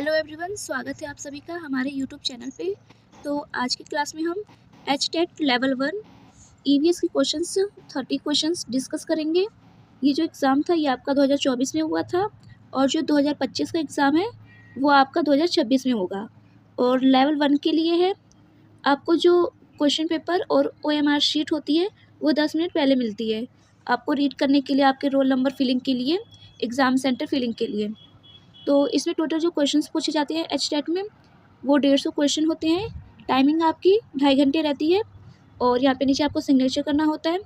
Hello everyone, स्वागत है आप सभी का हमारे यूट्यूब चैनल पे। तो आज की क्लास में हम एचटेट लेवल 1 ईवीएस के क्वेश्चंस 30 क्वेश्चंस डिस्कस करेंगे। ये जो एग्ज़ाम था ये आपका 2024 में हुआ था और जो 2025 का एग्ज़ाम है वो आपका 2026 में होगा। और लेवल 1 के लिए है, आपको जो क्वेश्चन पेपर और OMR शीट होती है वो 10 मिनट पहले मिलती है आपको रीड करने के लिए, आपके रोल नंबर फिलिंग के लिए, एग्ज़ाम सेंटर फिलिंग के लिए। तो इसमें टोटल जो क्वेश्चंस पूछे जाते हैं एचटेट में वो 150 क्वेश्चन होते हैं। टाइमिंग आपकी 2.5 घंटे रहती है और यहाँ पे नीचे आपको सिग्नेचर करना होता है।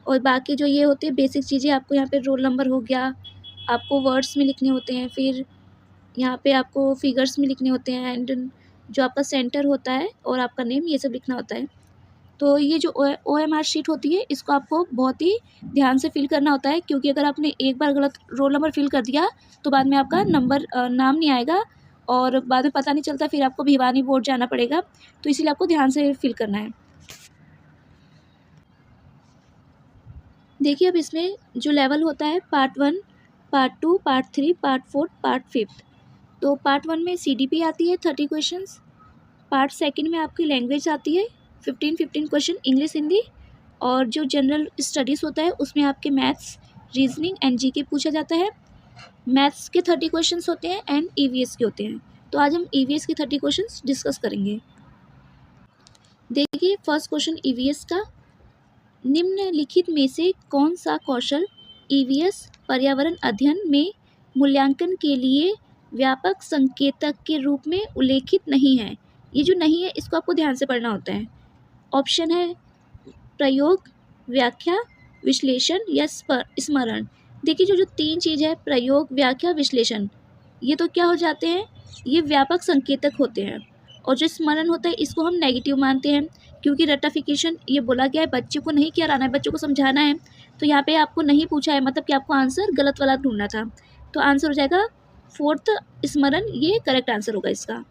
और बाकी जो ये होते हैं बेसिक चीज़ें, आपको यहाँ पे रोल नंबर हो गया, आपको वर्ड्स में लिखने होते हैं, फिर यहाँ पे आपको फिगर्स में लिखने होते हैं, एंड जो आपका सेंटर होता है और आपका नेम, ये सब लिखना होता है। तो ये जो OMR शीट होती है इसको आपको बहुत ही ध्यान से फिल करना होता है, क्योंकि अगर आपने एक बार गलत रोल नंबर फिल कर दिया तो बाद में आपका नाम नहीं आएगा और बाद में पता नहीं चलता, फिर आपको भिवानी बोर्ड जाना पड़ेगा। तो इसीलिए आपको ध्यान से फिल करना है। देखिए अब इसमें जो लेवल होता है part 1, part 2, part 3, part 4, part 5। तो पार्ट 1 में CDP आती है 30 क्वेश्चंस। पार्ट 2 में आपकी लैंग्वेज आती है 15 क्वेश्चन इंग्लिश हिंदी। और जो जनरल स्टडीज़ होता है उसमें आपके मैथ्स, रीजनिंग एंड जीके पूछा जाता है। मैथ्स के 30 क्वेश्चंस होते हैं एंड EVS के होते हैं। तो आज हम EVS के 30 क्वेश्चंस डिस्कस करेंगे। देखिए फर्स्ट क्वेश्चन EVS का, निम्नलिखित में से कौन सा कौशल EVS पर्यावरण अध्ययन में मूल्यांकन के लिए व्यापक संकेतक के रूप में उल्लेखित नहीं है। ये जो नहीं है इसको आपको ध्यान से पढ़ना होता है। ऑप्शन है प्रयोग, व्याख्या, विश्लेषण या स्मरण। देखिए जो 3 चीज़ है, प्रयोग, व्याख्या, विश्लेषण, ये तो क्या हो जाते हैं, ये व्यापक संकेतक होते हैं। और जो स्मरण होता है इसको हम नेगेटिव मानते हैं, क्योंकि रट्टाफिकेशन ये बोला गया है बच्चे को नहीं कराना है, बच्चों को समझाना है। तो यहाँ पे आपको नहीं पूछा है, मतलब कि आपको आंसर गलत वाला ढूंढना था। तो आंसर हो जाएगा 4th स्मरण, ये करेक्ट आंसर होगा इसका।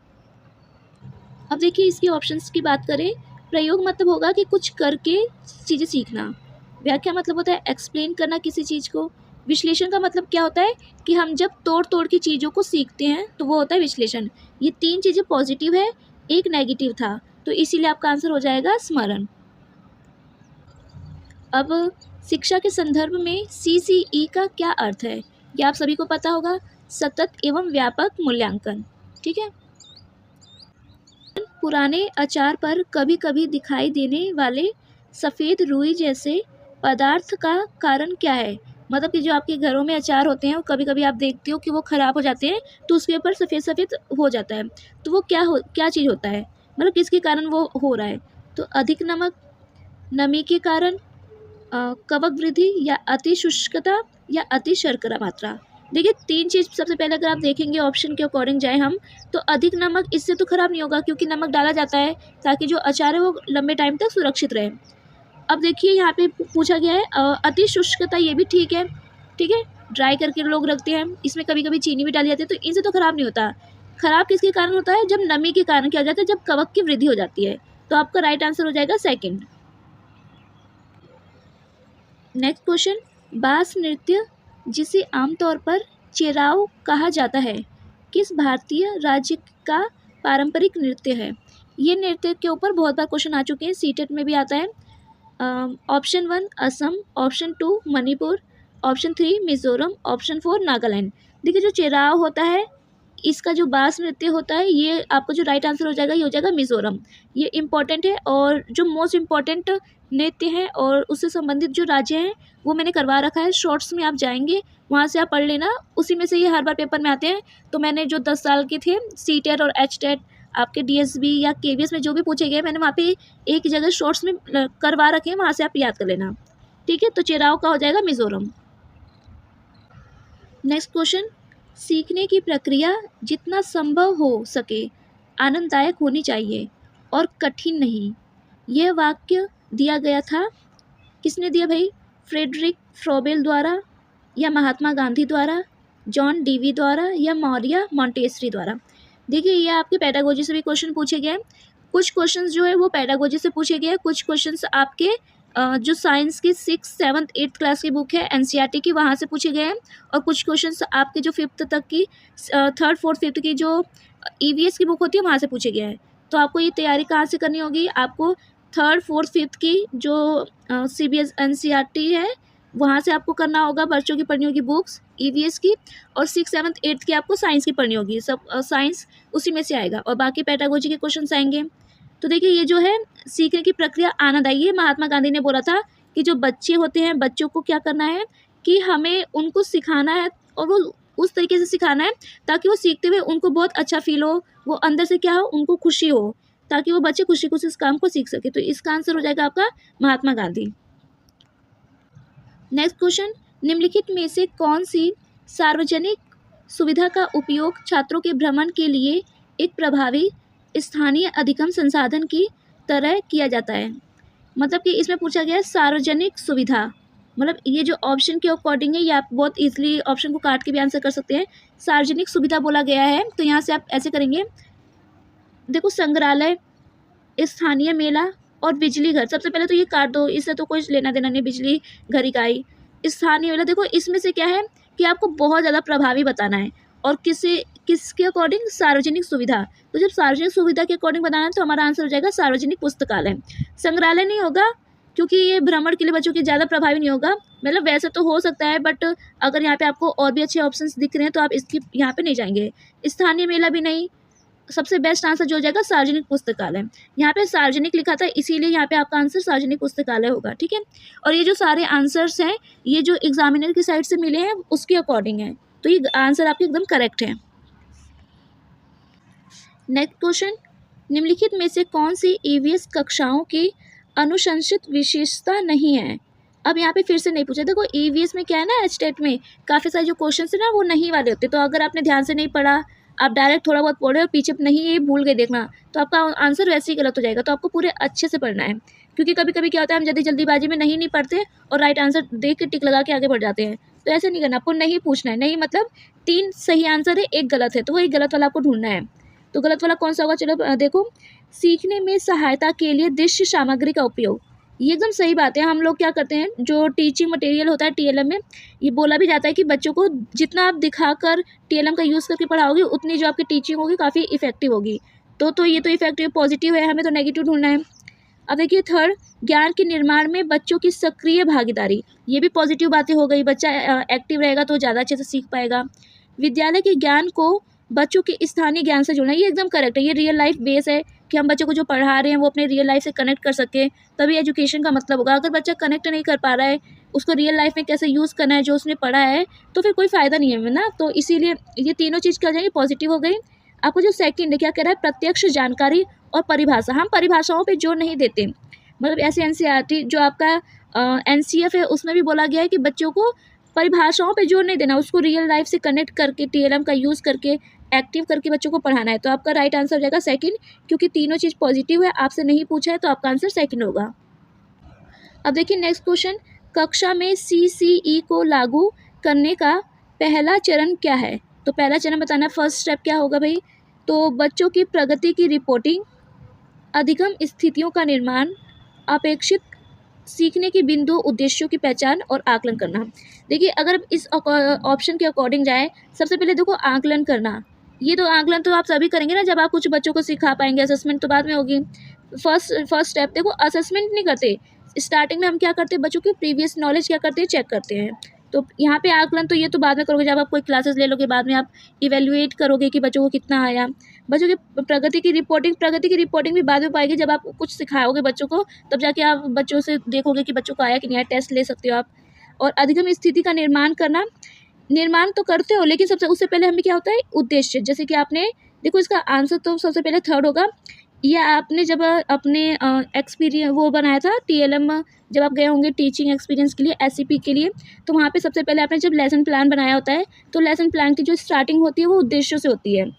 अब देखिए इसके ऑप्शंस की बात करें, प्रयोग मतलब होगा कि कुछ करके चीज़ें सीखना। व्याख्या मतलब होता है एक्सप्लेन करना किसी चीज़ को। विश्लेषण का मतलब क्या होता है कि हम जब तोड़ तोड़ के चीज़ों को सीखते हैं तो वो होता है विश्लेषण। ये 3 चीज़ें पॉजिटिव है, एक नेगेटिव था, तो इसीलिए आपका आंसर हो जाएगा स्मरण। अब शिक्षा के संदर्भ में CCE का क्या अर्थ है, ये आप सभी को पता होगा, सतत एवं व्यापक मूल्यांकन। ठीक है। पुराने अचार पर कभी कभी दिखाई देने वाले सफ़ेद रुई जैसे पदार्थ का कारण क्या है। मतलब कि जो आपके घरों में अचार होते हैं वो कभी कभी आप देखते हो कि वो ख़राब हो जाते हैं, तो उसके ऊपर सफ़ेद सफ़ेद हो जाता है। तो वो क्या चीज़ होता है, मतलब किसके कारण वो हो रहा है। तो अधिक नमक, नमी के कारण, कवक वृद्धि, या अति शुष्कता, या अति शर्करा मात्रा। देखिए 3 चीज़ सबसे पहले अगर आप देखेंगे ऑप्शन के अकॉर्डिंग जाए हम, तो अधिक नमक, इससे तो ख़राब नहीं होगा क्योंकि नमक डाला जाता है ताकि जो अचार है वो लंबे टाइम तक सुरक्षित रहे। अब देखिए यहाँ पे पूछा गया है अति शुष्कता, ये भी ठीक है। ठीक है, ड्राई करके लोग रखते हैं, इसमें कभी कभी चीनी भी डाली जाती है, तो इनसे तो ख़राब नहीं होता। ख़राब किसके कारण होता है, जब नमी के कारण क्या हो जाता है, जब कवक की वृद्धि हो जाती है। तो आपका राइट आंसर हो जाएगा सेकेंड। नेक्स्ट क्वेश्चन, बांस नृत्य जिसे आमतौर पर चेराव कहा जाता है किस भारतीय राज्य का पारंपरिक नृत्य है। ये नृत्य के ऊपर बहुत बार क्वेश्चन आ चुके हैं, सीटेट में भी आता है। Option 1 Assam, option 2 Manipur, option 3 Mizoram, option 4 Nagaland. देखिए जो चेराव होता है, इसका जो बांस नृत्य होता है, ये आपका जो राइट आंसर हो जाएगा ये हो जाएगा मिजोरम। ये इम्पॉर्टेंट है और जो मोस्ट इम्पॉर्टेंट नृत्य है और उससे संबंधित जो राज्य हैं वो मैंने करवा रखा है, शॉर्ट्स में आप जाएंगे वहाँ से आप पढ़ लेना, उसी में से ये हर बार पेपर में आते हैं। तो मैंने जो 10 साल के थे सीटेट और एचटेट, आपके DSB या KVS में जो भी पूछे गए, मैंने वहाँ पे एक जगह शॉर्ट्स में करवा रखे हैं, वहाँ से आप याद कर लेना। ठीक है, तो चेराव का हो जाएगा मिजोरम। नेक्स्ट क्वेश्चन, सीखने की प्रक्रिया जितना संभव हो सके आनंददायक होनी चाहिए और कठिन नहीं। यह वाक्य दिया गया था, किसने दिया भाई, फ्रेडरिक फ्रोबेल द्वारा, या महात्मा गांधी द्वारा, जॉन डीवी द्वारा, या मौर्य मॉन्टेसरी द्वारा। देखिए ये आपके पेडागोजी से भी क्वेश्चन पूछे गए हैं। कुछ क्वेश्चंस जो है वो पेडागोजी से पूछे गए हैं, कुछ क्वेश्चंस आपके जो साइंस की 6th 7th 8th क्लास की बुक है एनसीईआरटी की, वहाँ से पूछे गए हैं। और कुछ क्वेश्चंस आपके जो 5th तक की 3rd 4th 5th की जो ईवीएस की बुक होती है वहाँ से पूछे गए हैं। तो आपको ये तैयारी कहाँ से करनी होगी, आपको 3rd 4th 5th की जो सीबीएस एनसीईआरटी है वहाँ से आपको करना होगा, बच्चों की पढ़नी होगी बुक्स ईवीएस की। और 6th 7th 8th की आपको साइंस की पढ़नी होगी, सब साइंस उसी में से आएगा। और बाकी पेडागोजी के क्वेश्चन आएंगे। तो देखिए ये जो है सीखने की प्रक्रिया आनंददायी है। महात्मा गांधी ने बोला था कि जो बच्चे होते हैं बच्चों को क्या करना है कि हमें उनको सिखाना है और वो उस तरीके से सिखाना है ताकि वो सीखते हुए उनको बहुत अच्छा फील हो, वो अंदर से क्या हो, उनको खुशी हो, ताकि वो बच्चे खुशी खुशी इस काम को सीख सके। तो इसका आंसर हो जाएगा आपका महात्मा गांधी। नेक्स्ट क्वेश्चन, निम्नलिखित में से कौन सी सार्वजनिक सुविधा का उपयोग छात्रों के भ्रमण के लिए एक प्रभावी स्थानीय अधिगम संसाधन की तरह किया जाता है। मतलब कि इसमें पूछा गया है सार्वजनिक सुविधा, मतलब ये जो ऑप्शन के अकॉर्डिंग है, ये आप बहुत इजीली ऑप्शन को काट के भी आंसर कर सकते हैं। सार्वजनिक सुविधा बोला गया है तो यहाँ से आप ऐसे करेंगे, देखो संग्रहालय, स्थानीय मेला और बिजली घर। सबसे पहले तो ये काट दो, इससे तो कोई लेना देना नहीं, बिजली घर इकाई। स्थानीय मेला, देखो इसमें से क्या है कि आपको बहुत ज़्यादा प्रभावी बताना है और किसके अकॉर्डिंग, सार्वजनिक सुविधा। तो जब सार्वजनिक सुविधा के अकॉर्डिंग बताना है तो हमारा आंसर हो जाएगा सार्वजनिक पुस्तकालय। संग्रहालय नहीं होगा क्योंकि ये भ्रमण के लिए बच्चों के ज़्यादा प्रभावी नहीं होगा, मतलब वैसे तो हो सकता है बट अगर यहाँ पे आपको और भी अच्छे ऑप्शंस दिख रहे हैं तो आप इसकी यहाँ पे नहीं जाएंगे। स्थानीय मेला भी नहीं, सबसे बेस्ट आंसर जो हो जाएगा सार्वजनिक पुस्तकालय। यहाँ पे सार्वजनिक लिखा था इसीलिए यहाँ पे आपका आंसर सार्वजनिक पुस्तकालय होगा, ठीक है। और ये जो सारे आंसर्स हैं ये जो एग्जामिनर की साइड से मिले हैं उसके अकॉर्डिंग है, तो ये आंसर आपके एकदम करेक्ट है। नेक्स्ट क्वेश्चन, निम्नलिखित में से कौन सी ईवीएस कक्षाओं की अनुशंसित विशेषता नहीं है। अब यहाँ पे फिर से नहीं पूछा, देखो ईवीएस में क्या है ना, एचटेट में काफ़ी सारे जो क्वेश्चन है ना वो नहीं वाले होते। तो अगर आपने ध्यान से नहीं पढ़ा, आप डायरेक्ट थोड़ा बहुत पढ़े और पीछे नहीं ये भूल गए देखना, तो आपका आंसर वैसे ही गलत हो जाएगा। तो आपको पूरे अच्छे से पढ़ना है, क्योंकि कभी कभी क्या होता है हम जल्दीबाजी में नहीं पढ़ते और राइट आंसर देख के टिक लगा के आगे बढ़ जाते हैं। तो ऐसे नहीं करना, आपको नहीं पूछना है। नहीं मतलब 3 सही आंसर है, 1 गलत है, तो वही गलत वाला आपको ढूंढना है। तो गलत वाला कौन सा होगा, चलो देखो, सीखने में सहायता के लिए दृश्य सामग्री का उपयोग। ये एकदम सही बात है। हम लोग क्या करते हैं, जो टीचिंग मटेरियल होता है टीएलएम में, ये बोला भी जाता है कि बच्चों को जितना आप दिखाकर टीएलएम का यूज़ करके पढ़ाओगे उतनी जो आपकी टीचिंग होगी काफ़ी इफेक्टिव होगी। तो ये तो इफेक्टिव पॉजिटिव है, हमें तो नेगेटिव ढूंढना है। अब देखिए थर्ड, ज्ञान के निर्माण में बच्चों की सक्रिय भागीदारी, ये भी पॉजिटिव बातें हो गई। बच्चा एक्टिव रहेगा तो ज़्यादा अच्छे से सीख पाएगा। विद्यालय के ज्ञान को बच्चों के स्थानीय ज्ञान से जुड़ना, ये एकदम करेक्ट है। ये रियल लाइफ बेस है कि हम बच्चों को जो पढ़ा रहे हैं वो अपने रियल लाइफ से कनेक्ट कर सके, तभी एजुकेशन का मतलब होगा। अगर बच्चा कनेक्ट नहीं कर पा रहा है, उसको रियल लाइफ में कैसे यूज़ करना है जो उसने पढ़ा है, तो फिर कोई फ़ायदा नहीं है ना। तो इसीलिए ये तीनों चीज़ क्या हो जाएगी, पॉजिटिव हो गई। आपको जो सेकंड है क्या कह रहा है, प्रत्यक्ष जानकारी और परिभाषा। हम परिभाषाओं पे जोर नहीं देते, मतलब ऐसे एनसीईआरटी जो आपका एनसीएफ है उसमें भी बोला गया है कि बच्चों को परिभाषाओं पे जोर नहीं देना, उसको रियल लाइफ से कनेक्ट करके टीएलएम का यूज़ करके एक्टिव करके बच्चों को पढ़ाना है। तो आपका राइट आंसर हो जाएगा सेकंड, क्योंकि तीनों चीज़ पॉजिटिव है, आपसे नहीं पूछा है तो आपका आंसर सेकंड होगा। अब देखिए नेक्स्ट क्वेश्चन, कक्षा में सीसीई को लागू करने का पहला चरण क्या है। तो पहला चरण बताना, फर्स्ट स्टेप क्या होगा भाई, तो बच्चों की प्रगति की रिपोर्टिंग, अधिगम स्थितियों का निर्माण, अपेक्षित सीखने के बिंदु उद्देश्यों की पहचान और आकलन करना। देखिए अगर इस ऑप्शन के अकॉर्डिंग जाए, सबसे पहले देखो आकलन करना, ये तो आकलन तो आप सभी करेंगे ना जब आप कुछ बच्चों को सिखा पाएंगे, असेसमेंट तो बाद में होगी। फर्स्ट स्टेप देखो, असेसमेंट नहीं करते, स्टार्टिंग में हम क्या करते हैं, बच्चों की प्रीवियस नॉलेज क्या करते हैं, चेक करते हैं। तो यहाँ पे आकलन तो ये तो बाद में करोगे, जब आप कोई क्लासेस ले लोगे बाद में आप इवेल्युएट करोगे कि बच्चों को कितना आया। बच्चों की प्रगति की रिपोर्टिंग भी बाद में पाएगी, जब आप कुछ सिखाओगे बच्चों को तब जाके आप बच्चों से देखोगे कि बच्चों को आया कि नहीं आया, टेस्ट ले सकते हो आप। और अधिगम स्थिति का निर्माण करना, निर्माण तो करते हो लेकिन सबसे उससे पहले हमें क्या होता है, उद्देश्य। जैसे कि आपने देखो इसका आंसर तो सबसे पहले थर्ड होगा। ये आपने जब अपने एक्सपीरियंस वो बनाया था टीएलएम, जब आप गए होंगे टीचिंग एक्सपीरियंस के लिए, एससीपी के लिए, तो वहाँ पे सबसे पहले आपने जब लेसन प्लान बनाया होता है तो लेसन प्लान की जो स्टार्टिंग होती है वो उद्देश्यों से होती है।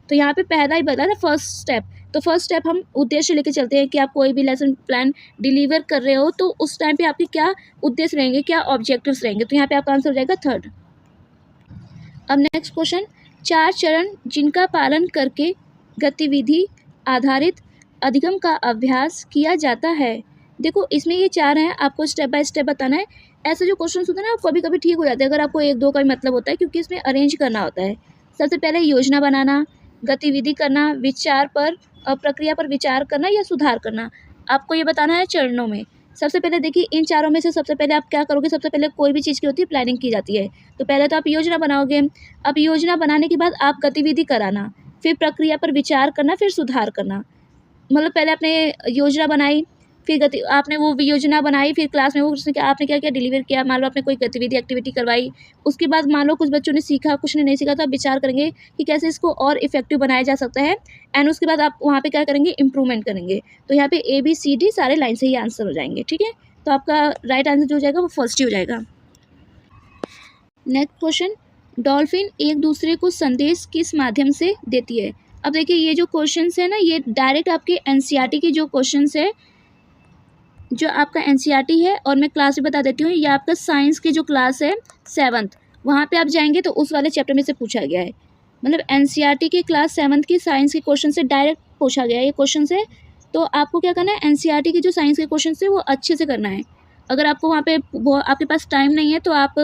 तो यहाँ पे पहला ही बता ना फर्स्ट स्टेप, तो फर्स्ट स्टेप हम उद्देश्य लेके चलते हैं कि आप कोई भी लेसन प्लान डिलीवर कर रहे हो तो उस टाइम पे आपके क्या उद्देश्य रहेंगे, क्या ऑब्जेक्टिव्स रहेंगे। तो यहाँ पे आपका आंसर हो जाएगा थर्ड। अब नेक्स्ट क्वेश्चन, 4 चरण जिनका पालन करके गतिविधि आधारित अधिगम का अभ्यास किया जाता है, देखो इसमें ये 4 हैं, आपको स्टेप बाय स्टेप बताना है। ऐसे जो क्वेश्चन होते हैं ना कभी कभी ठीक हो जाते हैं अगर आपको 1-2 का भी मतलब होता है, क्योंकि इसमें अरेंज करना होता है। सबसे पहले योजना बनाना, गतिविधि करना, विचार पर प्रक्रिया पर विचार करना या सुधार करना, आपको ये बताना है चरणों में। सबसे पहले देखिए इन चारों में से सबसे पहले आप क्या करोगे, सबसे पहले कोई भी चीज़ की होती है प्लानिंग की जाती है। तो पहले तो आप योजना बनाओगे, अब योजना बनाने के बाद आप गतिविधि कराना, फिर प्रक्रिया पर विचार करना, फिर सुधार करना। मतलब पहले आपने योजना बनाई, फिर गति आपने वो योजना बनाई, फिर क्लास में वो उसने क्या आपने क्या-क्या डिलीवर किया, मान लो आपने कोई गतिविधि एक्टिविटी करवाई, उसके बाद मान लो कुछ बच्चों ने सीखा, कुछ ने नहीं सीखा, तो आप विचार करेंगे कि कैसे इसको और इफ़ेक्टिव बनाया जा सकता है एंड उसके बाद आप वहाँ पे क्या करेंगे, इम्प्रूवमेंट करेंगे। तो यहाँ पे ए, बी, सी, डी सारे लाइन से ही आंसर हो जाएँगे, ठीक है? तो आपका राइट आंसर जो हो जाएगा वो फर्स्ट ही हो जाएगा। नेक्स्ट क्वेश्चन, डॉल्फिन एक दूसरे को संदेश किस माध्यम से देती है? अब देखिए ये जो क्वेश्चंस है ना ये डायरेक्ट आपके एनसीईआरटी के जो क्वेश्चंस है, जो आपका एनसीईआरटी है, और मैं क्लास भी बता देती हूँ, ये आपका साइंस की जो क्लास है 7th, वहाँ पे आप जाएंगे तो उस वाले चैप्टर में से पूछा गया है। मतलब एनसीईआरटी की क्लास 7th की साइंस के क्वेश्चन से डायरेक्ट पूछा गया है ये क्वेश्चन है। तो आपको क्या करना है, एनसीईआरटी के जो साइंस के क्वेश्चन है वो अच्छे से करना है। अगर आपको वहाँ पे वो आपके पास टाइम नहीं है तो आप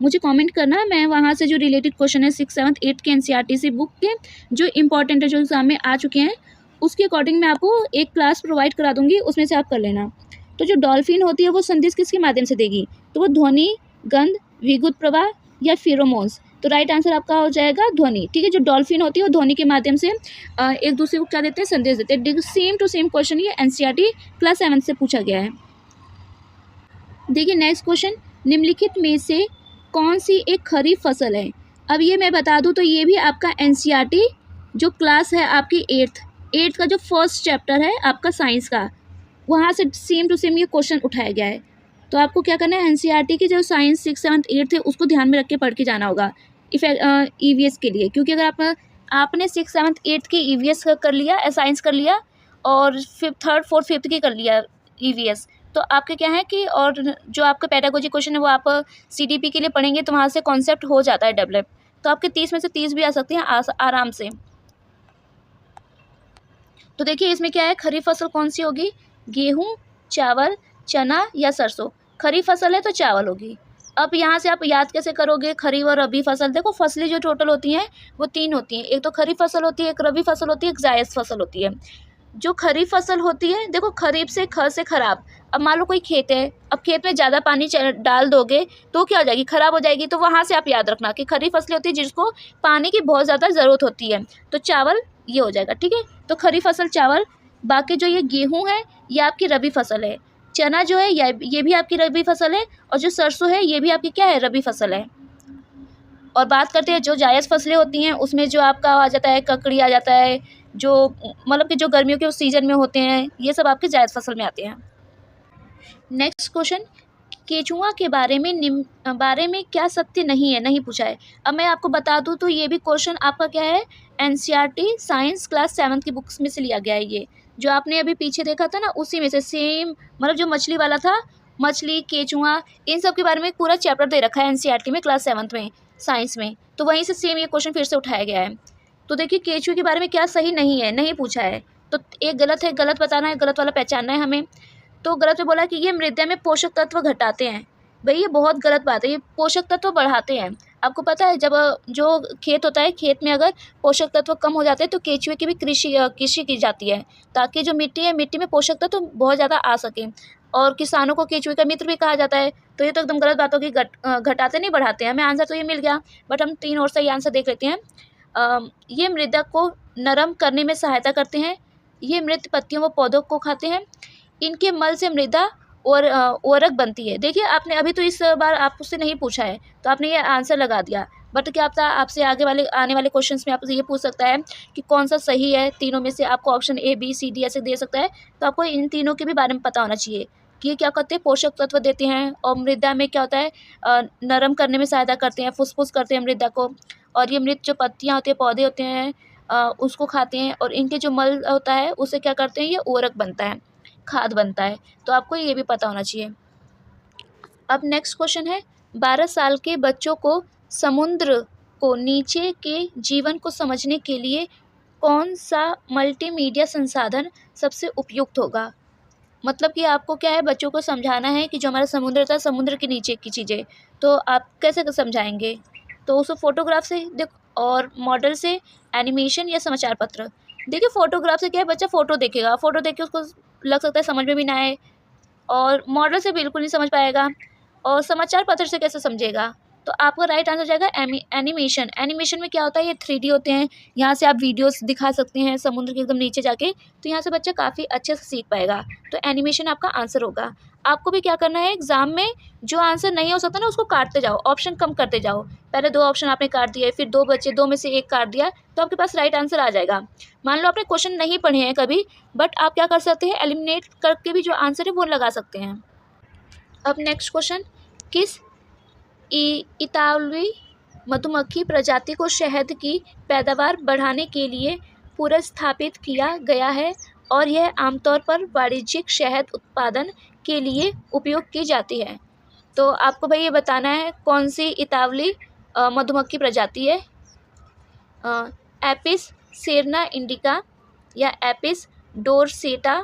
मुझे कमेंट करना, मैं वहाँ से जो रिलेटेड क्वेश्चन है 6th 7th 8th के एनसीईआरटी से बुक के जो इंपॉर्टेंट है, जो एग्जाम में आ चुके हैं, उसके अकॉर्डिंग मैं आपको एक क्लास प्रोवाइड करा दूँगी, उसमें से आप कर लेना। तो जो डॉल्फिन होती है वो संदेश किसके माध्यम से देगी, तो वो ध्वनि, गंध, विद्युत प्रवाह या फेरोमोन्स। तो राइट आंसर आपका हो जाएगा ध्वनि, ठीक है? जो डॉल्फिन होती है वो ध्वनि के माध्यम से एक दूसरे को क्या देते हैं, संदेश देते हैं। सेम टू सेम क्वेश्चन ये एनसीईआरटी क्लास 7 से पूछा गया है। देखिए नेक्स्ट क्वेश्चन, निम्नलिखित में से कौन सी एक खरीफ फसल है? अब ये मैं बता दूं तो ये भी आपका एनसीईआरटी जो क्लास है आपकी 8th का जो फर्स्ट चैप्टर है आपका साइंस का, वहाँ से सेम टू सेम ये क्वेश्चन उठाया गया है। तो आपको क्या करना है, एनसीईआरटी की जो साइंस 6th 7th 8th है उसको ध्यान में रख के पढ़ के जाना होगा ईवीएस के लिए, क्योंकि अगर आपने 6th 7th 8th की ईवीएस कर लिया, साइंस कर लिया, और 5th 3rd 4th 5th की कर लिया ईवीएस, तो आपके क्या है कि और जो आपका पेडागोजी क्वेश्चन है वो आप सीडीपी के लिए पढ़ेंगे तो वहाँ से कॉन्सेप्ट हो जाता है डेवलप, तो आपके 30 में से 30 भी आ सकती हैं आराम से। तो देखिए इसमें क्या है, खरीफ फसल कौन सी होगी, गेहूँ, चावल, चना या सरसों। खरीफ फसल है तो चावल होगी। अब यहाँ से आप याद कैसे करोगे खरीफ और रबी फसल? देखो फसलें जो टोटल होती हैं वो 3 होती हैं, एक तो खरीफ फसल होती है, एक रबी फसल होती है, एक जायद फसल होती है। जो खरीफ फसल होती है, देखो खरीफ से ख से खराब। अब मान लो कोई खेत है, अब खेत में ज़्यादा पानी डाल दोगे तो क्या हो जाएगी, खराब हो जाएगी। तो वहाँ से आप याद रखना कि खरीफ फसलें होती है जिसको पानी की बहुत ज़्यादा ज़रूरत होती है। तो चावल ये हो जाएगा, ठीक है? तो खरीफ फसल चावल। बाकी जो ये गेहूँ है ये आपकी रबी फसल है। चना जो है ये भी आपकी रबी फसल है, और जो सरसों है ये भी आपकी क्या है, रबी फसल है। और बात करते हैं जो जायज़ फसलें होती हैं, उसमें जो आपका आ जाता है, ककड़ी आ जाता है, जो मतलब कि जो गर्मियों के उस सीज़न में होते हैं, ये सब आपके जायज़ फसल में आते हैं। नेक्स्ट क्वेश्चन, केचुआ के बारे में क्या सत्य नहीं है, नहीं पूछा है। अब मैं आपको बता दूं तो ये भी क्वेश्चन आपका क्या है, एनसीईआरटी साइंस क्लास 7th की बुक्स में से लिया गया है। ये जो आपने अभी पीछे देखा था ना उसी में से सेम, मतलब जो मछली वाला था, मछली, केचुआ, इन सब के बारे में पूरा चैप्टर दे रखा है एनसीईआरटी में क्लास 7th में साइंस में, तो वहीं से सेम ये क्वेश्चन फिर से उठाया गया है। तो देखिए केचुए के बारे में क्या सही नहीं है, नहीं पूछा है, तो एक गलत है, गलत बताना है, गलत वाला पहचानना है हमें। तो गलत में बोला कि ये मृदा में पोषक तत्व घटाते हैं। भई ये बहुत गलत बात है, ये पोषक तत्व बढ़ाते हैं। आपको पता है जब जो खेत होता है, खेत में अगर पोषक तत्व कम हो जाते हैं तो केचुए की भी कृषि की जाती है, ताकि जो मिट्टी है, मिट्टी में पोषक तत्व बहुत ज़्यादा आ सकें, और किसानों को केचुए का मित्र भी कहा जाता है। तो ये तो एकदम गलत बात होगी, घटाते नहीं बढ़ाते हैं। हमें आंसर तो ये मिल गया, बट हम 3 और सही आंसर देख लेते हैं। ये मृदा को नरम करने में सहायता करते हैं, ये मृत पत्तियों व पौधों को खाते हैं, इनके मल से मृदा और उर्वरक बनती है। देखिए आपने अभी तो इस बार आपसे नहीं पूछा है तो आपने ये आंसर लगा दिया, बट क्या पता आपसे आने वाले क्वेश्चंस में आपसे ये पूछ सकता है कि कौन सा सही है तीनों में से। आपको option A B C D ऐसे दे सकता है, तो आपको इन तीनों के भी बारे में पता होना चाहिए कि ये क्या करते हैं, पोषक तत्व देते हैं, और मृदा में क्या होता है, नरम करने में सहायता करते हैं, फुसफुस करते हैं मृदा को, और ये मृत जो पत्तियाँ होती हैं, पौधे होते हैं, उसको खाते हैं, और इनके जो मल होता है उससे क्या करते हैं, ये उर्वरक बनता है, खाद बनता है। तो आपको ये भी पता होना चाहिए। अब नेक्स्ट क्वेश्चन है, 12 साल के बच्चों को समुद्र को नीचे के जीवन को समझने के लिए कौन सा मल्टीमीडिया संसाधन सबसे उपयुक्त होगा? मतलब कि आपको क्या है, बच्चों को समझाना है कि जो हमारा समुद्र था, समुद्र के नीचे की चीज़ें, तो आप कैसे समझाएंगे? तो उसको फोटोग्राफ से और मॉडल से, एनिमेशन या समाचार पत्र। देखिए फोटोग्राफ से क्या है, बच्चा फ़ोटो देखेगा, फ़ोटो देख के उसको लग सकता है समझ में भी ना आए, और मॉडल से बिल्कुल नहीं समझ पाएगा, और समाचार पत्र से कैसे समझेगा? तो आपका राइट आंसर जाएगा एनिमेशन। एनिमेशन में क्या होता है, ये 3D होते हैं, यहाँ से आप वीडियोस दिखा सकते हैं समुद्र के एकदम नीचे जाके, तो यहाँ से बच्चा काफ़ी अच्छे से सीख पाएगा। तो एनिमेशन आपका आंसर होगा। आपको भी क्या करना है, एग्जाम में जो आंसर नहीं हो सकता ना, उसको काटते जाओ, ऑप्शन कम करते जाओ। पहले 2 ऑप्शन आपने काट दिए, फिर 2 बचे, 2 में से 1 काट दिया, तो आपके पास राइट आंसर आ जाएगा। मान लो आपने क्वेश्चन नहीं पढ़े हैं कभी, बट आप क्या कर सकते हैं, एलिमिनेट करके भी जो आंसर है वो लगा सकते हैं। अब नेक्स्ट क्वेश्चन, किस इतालवी मधुमक्खी प्रजाति को शहद की पैदावार बढ़ाने के लिए पुनर्स्थापित किया गया है और यह आमतौर पर वाणिज्यिक शहद उत्पादन के लिए उपयोग की जाती है? तो आपको भाई ये बताना है कौन सी इतालवी मधुमक्खी प्रजाति है। एपिस सेरना इंडिका, या एपिस डोरसेटा,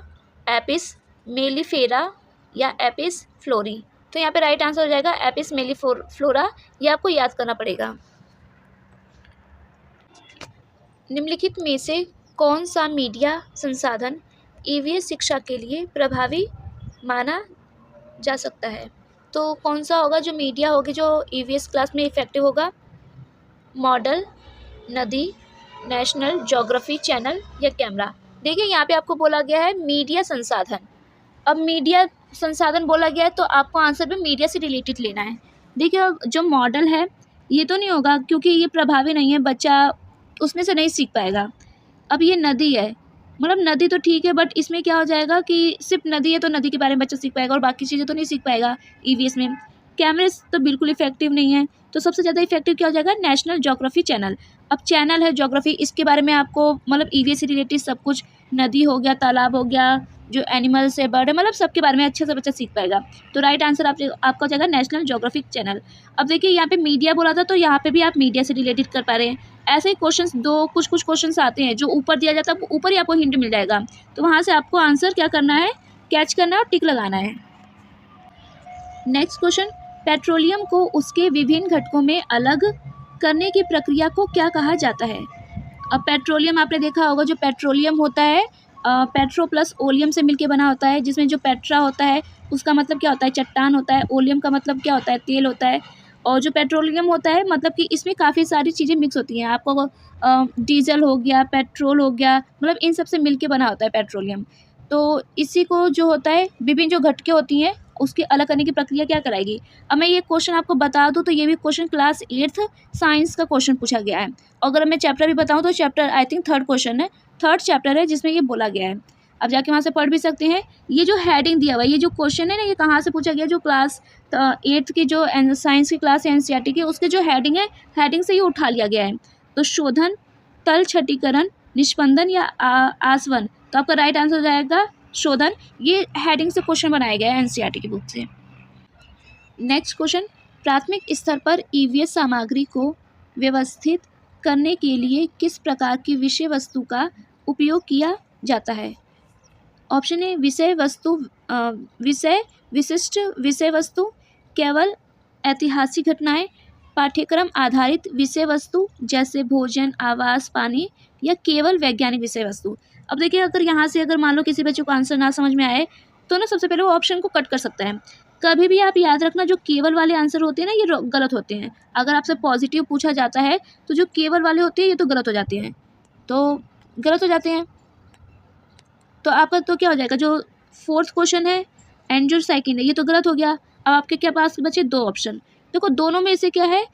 एपिस मेलिफेरा, या एपिस फ्लोरी? तो यहाँ पे राइट आंसर हो जाएगा एपिस मेलिफ्लोरा। ये आपको याद करना पड़ेगा। निम्नलिखित में से कौन सा मीडिया संसाधन ईवीएस शिक्षा के लिए प्रभावी माना जा सकता है? तो कौन सा होगा जो मीडिया होगी जो ईवीएस क्लास में इफेक्टिव होगा? मॉडल, नदी, नेशनल ज्योग्राफी चैनल, या कैमरा? देखिए यहाँ पे आपको बोला गया है मीडिया संसाधन। अब मीडिया संसाधन बोला गया है तो आपको आंसर में मीडिया से रिलेटेड लेना है। देखिए जो मॉडल है ये तो नहीं होगा, क्योंकि ये प्रभावी नहीं है, बच्चा उसमें से नहीं सीख पाएगा। अब ये नदी है, मतलब नदी तो ठीक है, बट इसमें क्या हो जाएगा कि सिर्फ नदी है तो नदी के बारे में बच्चा सीख पाएगा और बाकी चीज़ें तो नहीं सीख पाएगा ईवीएस में। कैमरे तो बिल्कुल इफेक्टिव नहीं है, तो सबसे ज़्यादा इफेक्टिव क्या हो जाएगा, नेशनल ज्योग्राफी चैनल। अब चैनल है ज्योग्राफी, इसके बारे में आपको मतलब ईवीएस से रिलेटेड सब कुछ, नदी हो गया, तालाब हो गया, जो एनिमल्स है, बर्ड है, मतलब सबके बारे में अच्छे से बच्चा सीख पाएगा। तो राइट आंसर आपका हो जाएगा नेशनल ज्योग्राफिक चैनल। अब देखिए यहाँ पे मीडिया बोला था, तो यहाँ पे भी आप मीडिया से रिलेटेड कर पा रहे हैं। ऐसे ही क्वेश्चंस कुछ क्वेश्चंस आते हैं जो ऊपर दिया जाता है, ऊपर ही आपको हिंट मिल जाएगा, तो वहाँ से आपको आंसर क्या करना है, कैच करना है और टिक लगाना है। नेक्स्ट क्वेश्चन, पेट्रोलियम को उसके विभिन्न घटकों में अलग करने की प्रक्रिया को क्या कहा जाता है? अब पेट्रोलियम आपने देखा होगा, जो पेट्रोलियम होता है पेट्रो प्लस ओलियम से मिलके बना होता है, जिसमें जो पेट्रा होता है उसका मतलब क्या होता है, चट्टान होता है, ओलियम का मतलब क्या होता है, तेल होता है, और जो पेट्रोलियम होता है मतलब कि इसमें काफ़ी सारी चीज़ें मिक्स होती हैं। आपको डीजल हो गया, पेट्रोल हो गया, मतलब इन सब से मिलके बना होता है पेट्रोलियम। तो इसी को जो होता है, विभिन्न जो घटकें होती हैं उसके अलग करने की प्रक्रिया क्या कराएगी? अब मैं ये क्वेश्चन आपको बता दूं तो ये भी क्वेश्चन क्लास 8th साइंस का क्वेश्चन पूछा गया है। अगर मैं चैप्टर भी बताऊं तो chapter I think 3rd question है, 3rd चैप्टर है जिसमें ये बोला गया है। अब जाके वहाँ से पढ़ भी सकते हैं। ये जो हेडिंग दिया हुआ है, ये जो क्वेश्चन है ना, ये कहाँ से पूछा गया, जो क्लास 8th की जो साइंस की क्लास है एनसीईआरटी की, उसके जो हेडिंग है, हेडिंग से ये उठा लिया गया है। तो शोधन, तल छटीकरण, निष्पंदन या आसवन? तो आपका राइट आंसर हो जाएगा शोधन। ये हेडिंग से क्वेश्चन बनाया गया है एनसीईआरटी की बुक से। नेक्स्ट क्वेश्चन, प्राथमिक स्तर पर ईवीएस सामग्री को व्यवस्थित करने के लिए किस प्रकार की विषय वस्तु का उपयोग किया जाता है? ऑप्शन ए विषय वस्तु, विषय विशिष्ट विषय वस्तु, केवल ऐतिहासिक घटनाएं, पाठ्यक्रम आधारित विषय वस्तु जैसे भोजन, आवास, पानी, या केवल वैज्ञानिक विषय वस्तु? अब देखिए अगर यहाँ से अगर मान लो किसी बच्चे को आंसर ना समझ में आए तो ना सबसे पहले वो ऑप्शन को कट कर सकता है। कभी भी आप याद रखना, जो केवल वाले आंसर होते हैं ना, ये गलत होते हैं। अगर आपसे पॉजिटिव पूछा जाता है तो जो केवल वाले होते हैं ये तो गलत हो जाते हैं, तो गलत हो जाते हैं। तो आपका तो क्या हो जाएगा, जो 4th क्वेश्चन है एंड जो 2nd है ये तो गलत हो गया। अब आपके क्या पास बचे 2 ऑप्शन। देखो दोनों में से क्या है,